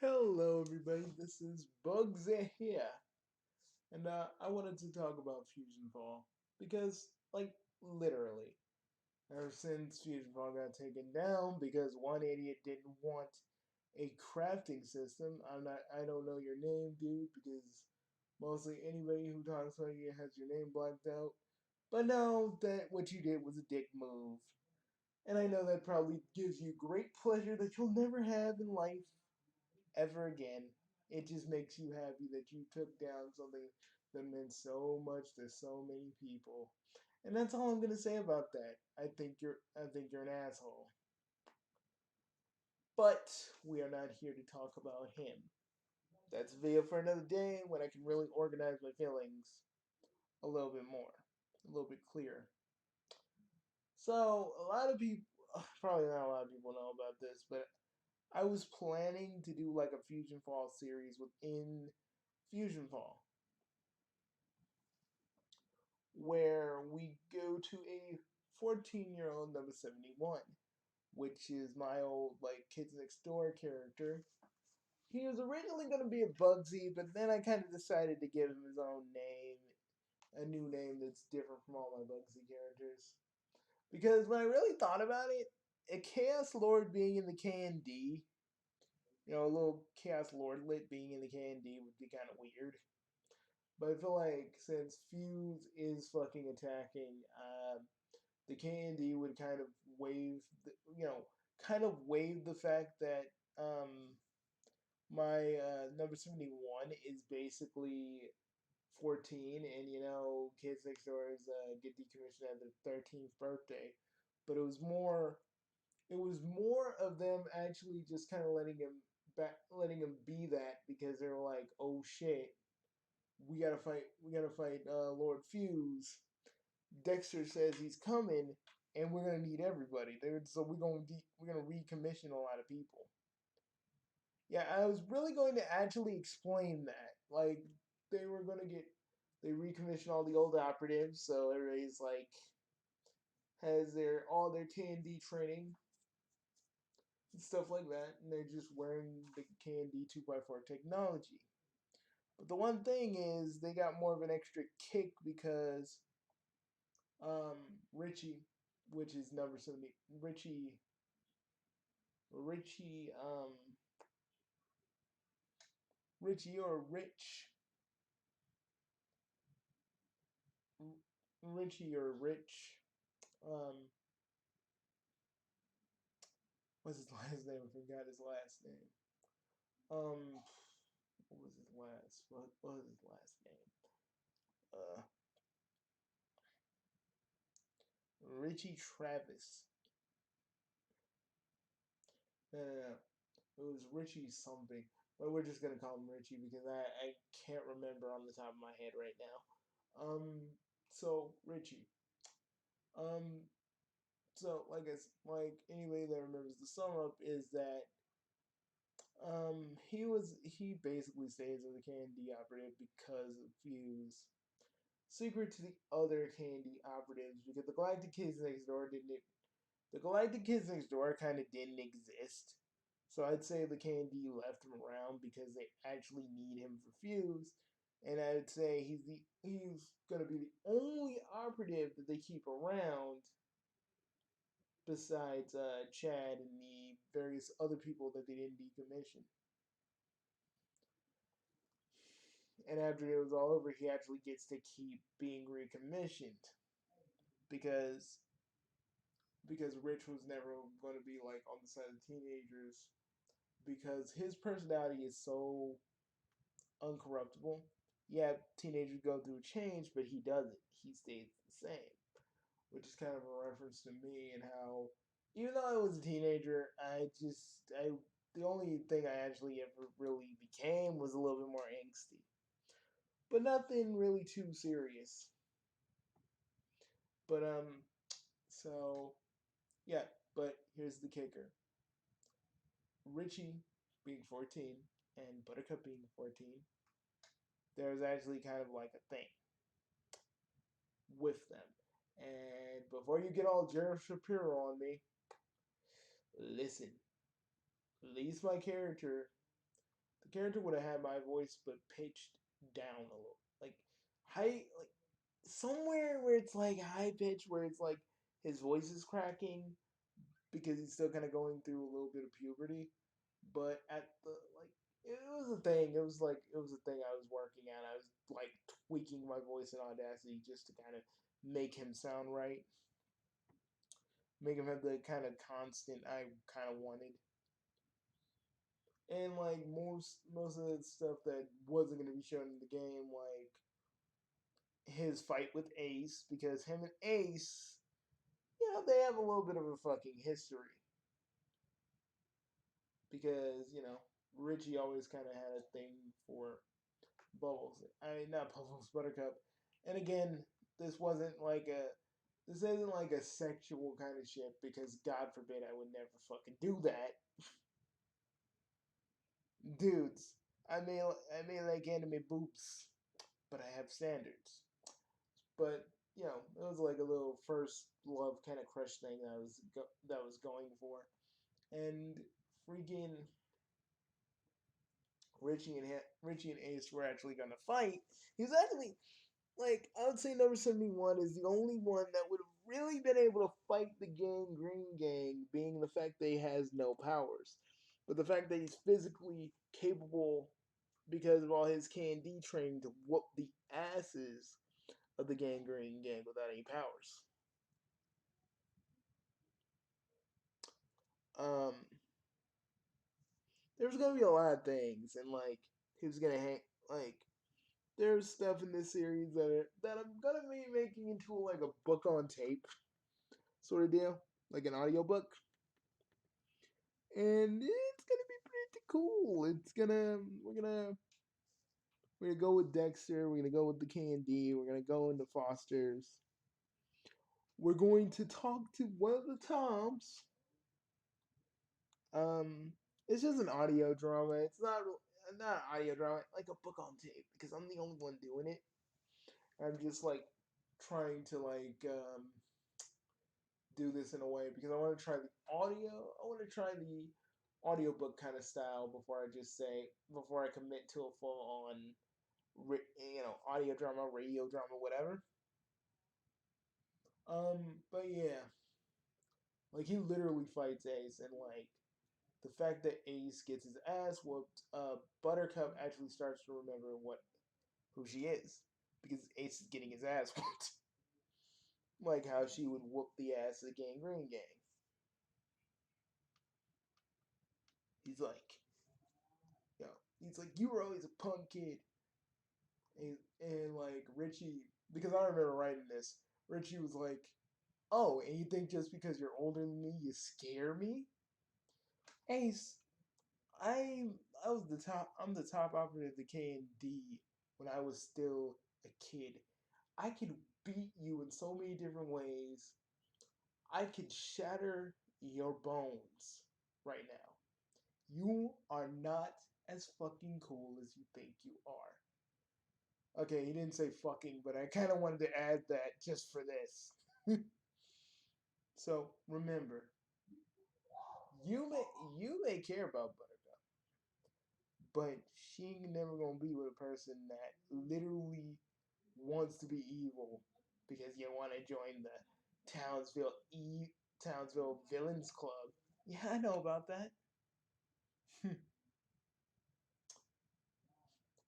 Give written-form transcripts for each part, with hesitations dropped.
Hello, everybody. This is Bugs here, and I wanted to talk about FusionFall because, like, literally, ever since FusionFall got taken down because one idiot didn't want a crafting system. I don't know your name, dude, because mostly anybody who talks like you has your name blacked out. But no, that what you did was a dick move, and I know that probably gives you great pleasure that you'll never have in life ever again. It just makes you happy that you took down something that meant so much to so many people. And that's all I'm gonna say about that. I think you're an asshole. But we are not here to talk about him. That's a video for another day when I can really organize my feelings a little bit more, a little bit clearer. So a lot of people, probably not a lot of people know about this, but I was planning to do like a Fusion Fall series within Fusion Fall, where we go to a 14-year-old number 71, which is my old like Kids Next Door character. He was originally going to be a Bugsy, but then I kind of decided to give him his own name, a new name that's different from all my Bugsy characters. Because when I really thought about it, a Chaos Lord being in the KND, a little Chaos Lordlet being in the KND would be kind of weird. But I feel like since Fuse is fucking attacking, the KND would kind of waive, kind of waive the fact that um, my number 71 is basically 14, and Kids Next Doors get decommissioned at their 13th birthday. But it was more of them actually just kind of letting him be that because they were like, oh shit, we gotta fight Lord Fuse. Dexter says he's coming, and we're gonna need everybody. So we're gonna recommission a lot of people. Yeah, I was really going to actually explain that. Like they were gonna get they recommission all the old operatives, so everybody's like has their all their KND training and stuff like that, and they're just wearing the KND 2x4 technology. But the one thing is they got more of an extra kick because Richie, which is number 70, Richie or Richie or Rich, um, what's his last name? I forgot his last name. Um, what was his last name? Uh, Richie Travis. No, no, no. It was Richie something. But we're just gonna call him Richie because I can't remember on the top of my head right now. So Richie. Um, so like anybody that remembers the sum up is that he basically stays as a KND operative because of Fuse. Secret to the other KND operatives because the Galactic Kids Next Door kind of didn't exist. So I'd say the KND left him around because they actually need him for Fuse. And I'd say he's gonna be the only operative that they keep around besides Chad and the various other people that they didn't decommission. And after it was all over, he actually gets to keep being recommissioned because Rich was never going to be like on the side of the teenagers because his personality is so uncorruptible. Yeah, teenagers go through change, but he doesn't. He stays the same, which is kind of a reference to me and how, even though I was a teenager, I the only thing I actually ever really became was a little bit more angsty, but nothing really too serious. But so yeah, but here's the kicker: Richie being 14 and Buttercup being 14, there was actually kind of like a thing with them. And before you get all Jared Shapiro on me, listen. At least my character the character would have had my voice but pitched down a little, like high, like somewhere where it's like high pitch, where it's like his voice is cracking because he's still kind of going through a little bit of puberty. But at the like, it was a thing. It was a thing I was working at. I was like tweaking my voice in Audacity just to kind of make him sound right, make him have the kind of constant I kind of wanted. And like most of the stuff that wasn't going to be shown in the game, like his fight with Ace, because him and Ace, they have a little bit of a fucking history. Because Richie always kind of had a thing for Bubbles. I mean, not Bubbles, Buttercup. And again, this wasn't like a this isn't like a sexual kind of shit, because God forbid I would never fucking do that. Dudes, I may like anime boobs, but I have standards. But it was like a little first love kind of crush thing that was going for, and freaking Richie and Ace were actually gonna fight. He was actually, like, I would say number 71 is the only one that would have really been able to fight the Gang Green Gang, being the fact that he has no powers. But the fact that he's physically capable because of all his K&D training to whoop the asses of the Gang Green Gang without any powers. Um, there's gonna be a lot of things, and like he was gonna hang like there's stuff in this series that I'm gonna be making into like a book on tape sort of deal, like an audiobook. And it's gonna be pretty cool. We're gonna go with Dexter. We're gonna go with the Candy. We're gonna go into Foster's. We're going to talk to one of the Toms. Um, it's just an audio drama. It's not an audio drama, like a book on tape, because I'm the only one doing it. I'm just like trying to do this in a way because I want to try the audio. I want to try the audiobook kind of style before I commit to a full on audio drama, radio drama, whatever. But yeah, like he literally fights Ace, and like the fact that Ace gets his ass whooped, Buttercup actually starts to remember who she is, because Ace is getting his ass whooped, like how she would whoop the ass of the Gang Green Gang. He's like, he's like, you were always a punk kid, and like Richie, because I remember writing this, Richie was like, oh, and you think just because you're older than me, you scare me? Ace, I I was the top. I'm the top operative of the K&D when I was still a kid. I could beat you in so many different ways. I could shatter your bones right now. You are not as fucking cool as you think you are. Okay, he didn't say fucking, but I kind of wanted to add that just for this. So remember, you may care about Buttercup, but she ain't never gonna be with a person that literally wants to be evil because you want to join the Townsville Townsville Villains Club. Yeah, I know about that.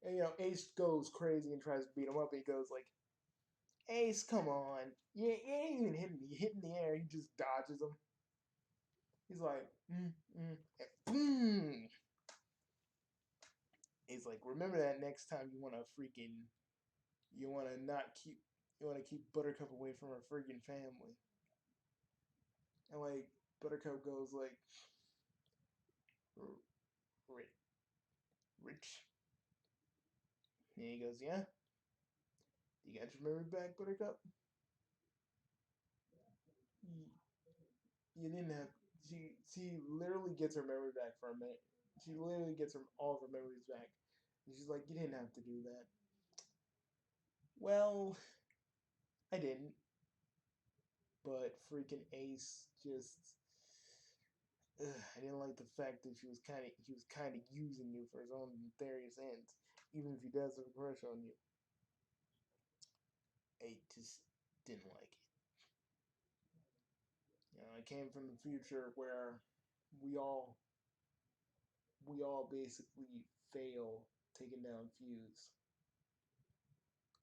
And Ace goes crazy and tries to beat him up. And he goes like, "Ace, come on! You ain't even hitting me. You hit in the air. He just dodges him. He's like, and boom. He's like, remember that next time you want to not keep, you want to keep Buttercup away from her freaking family." And like Buttercup goes like, Rich, Rich. And he goes, yeah. You got your memory back, Buttercup? You, you didn't have. She literally gets her memory back for a minute. She literally gets all of her memories back. And she's like, you didn't have to do that. Well, I didn't. But freaking Ace just I didn't like the fact that he was kind of using you for his own nefarious ends, even if he does have a crush on you. I just didn't like it. I came from the future where we all we all basically fail taking down Fuse,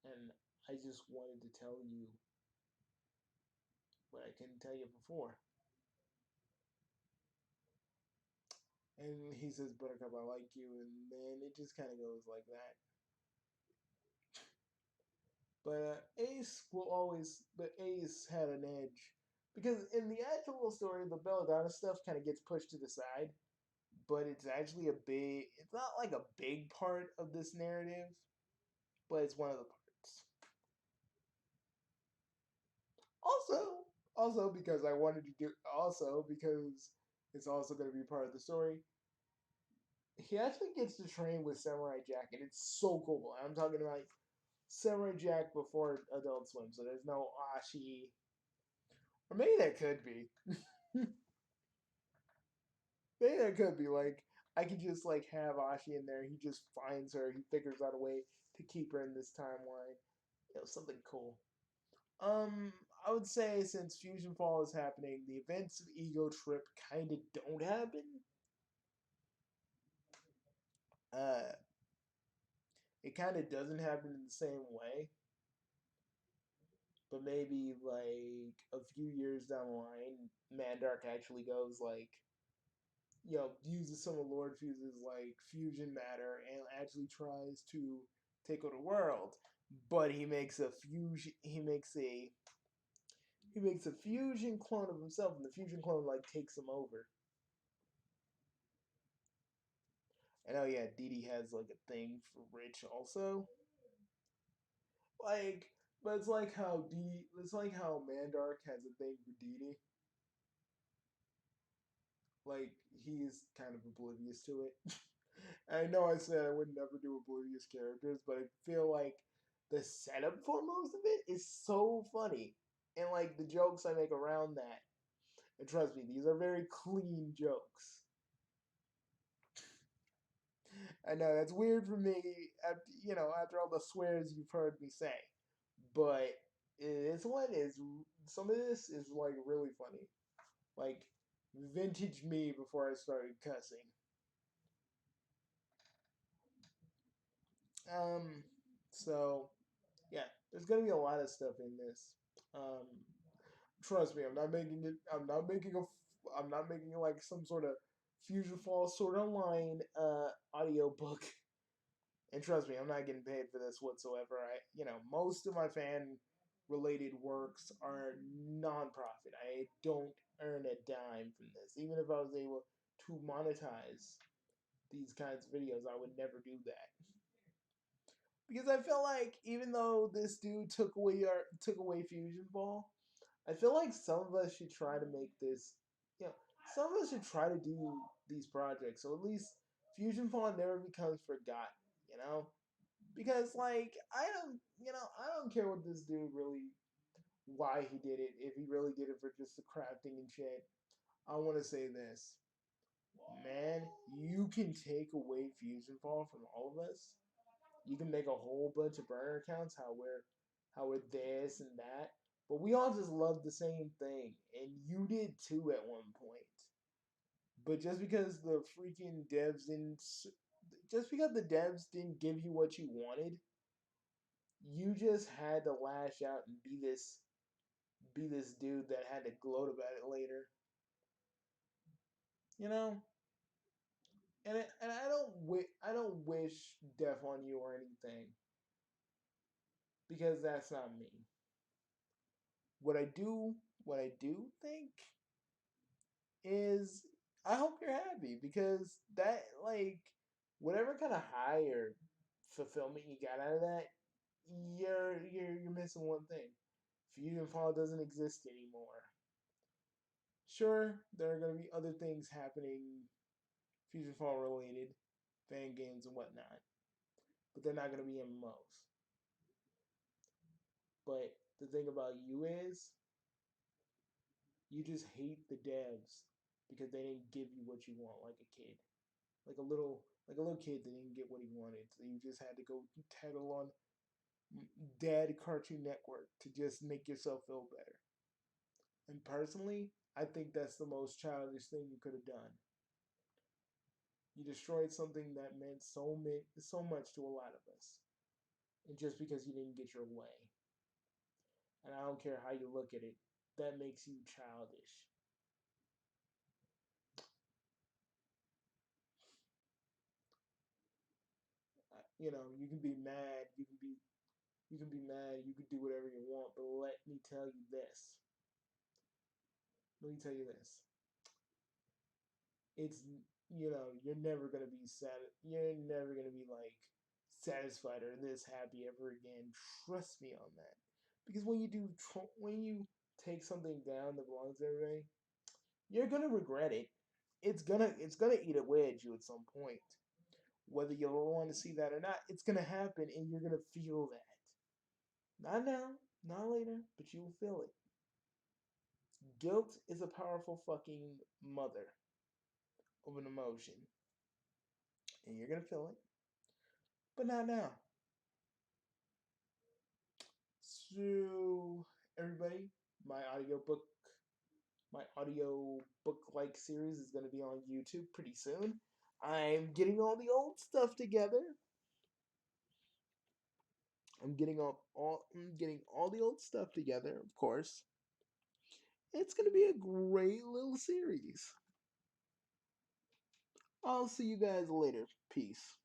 and I just wanted to tell you what I couldn't tell you before. And he says, Buttercup, I like you, and then it just kind of goes like that. But Ace had an edge because in the actual story, the Belladonna stuff kind of gets pushed to the side, but it's actually it's not like a big part of this narrative, but it's one of the parts. Also because I wanted to also because it's also going to be part of the story. He actually gets to train with Samurai Jack, and it's so cool. I'm talking about Samurai Jack before Adult Swim, so there's no Ashi. Or maybe that could be. Maybe that could be like I could just like have Ashi in there. He just finds her. He figures out a way to keep her in this timeline. Something cool. I would say since Fusion Fall is happening, the events of Ego Trip kind of don't happen. Uh, it kind of doesn't happen in the same way, but maybe like a few years down the line, Mandark actually goes like, uses some of Lord Fuse's like fusion matter and actually tries to take over the world. But he makes a fusion. He makes a fusion clone of himself, and the fusion clone like takes him over. And oh yeah, Dee Dee has like a thing for Rich also. Like, but it's like how Mandark has a thing for Dee Dee. Like he's kind of oblivious to it. I know I said I would never do oblivious characters, but I feel like the setup for most of it is so funny. And like the jokes I make around that. And trust me, these are very clean jokes. I know that's weird for me after all the swears you've heard me say. But this one is some of this is like really funny. Like vintage me before I started cussing. Um so yeah, there's gonna be a lot of stuff in this. Um, Trust me, I'm not making it like some sort of Fusion Fall sort of line audio book. And trust me, I'm not getting paid for this whatsoever. Most of my fan related works are non-profit. I don't earn a dime from this. Even if I was able to monetize these kinds of videos, I would never do that. Because I feel like even though this dude took away Fusion Ball, I feel like some of us should try to make this. You know, some of us should try to do these projects, so at least Fusion Ball never becomes forgotten. Because like I don't care what this dude really why he did it. If he really did it for just the crafting and shit, I want to say this, man. You can take away Fusion Ball from all of us. You can make a whole bunch of burner accounts how we're this and that, but we all just love the same thing, and you did too at one point. But just because the devs didn't give you what you wanted, you just had to lash out and be this dude that had to gloat about it later, you know. And I don't wish death on you or anything because that's not me. What I do think is I hope you're happy because that like whatever kind of high or fulfillment you got out of that, you're missing one thing. Fusion Fall doesn't exist anymore. Sure, there are gonna be other things happening Fusion Fall related, fan games and whatnot, but they're not gonna be MMOs. But the thing about you is you just hate the devs because they didn't give you what you want like a kid. Like a little kid that didn't get what he wanted. So you just had to go tattle on Dad Cartoon Network to just make yourself feel better. And personally, I think that's the most childish thing you could have done. You destroyed something that meant so much to a lot of us, and just because you didn't get your way. And I don't care how you look at it, that makes you childish. You can be mad, you can be mad, you can do whatever you want, but let me tell you this. Let me tell you this. It's you're never gonna be you're never gonna be like satisfied or this happy ever again. Trust me on that. Because when you take something down that belongs to everybody, you're gonna regret it. It's gonna eat away at you at some point. Whether you'll want to see that or not, it's gonna happen, and you're gonna feel that. Not now, not later, but you will feel it. Guilt is a powerful fucking mother of an emotion, and you're gonna feel it, but not now. So, everybody, my audiobook, my audio book like series is going to be on YouTube pretty soon. I'm getting all the old stuff together. I'm getting all the old stuff together, of course. It's going to be a great little series. I'll see you guys later. Peace.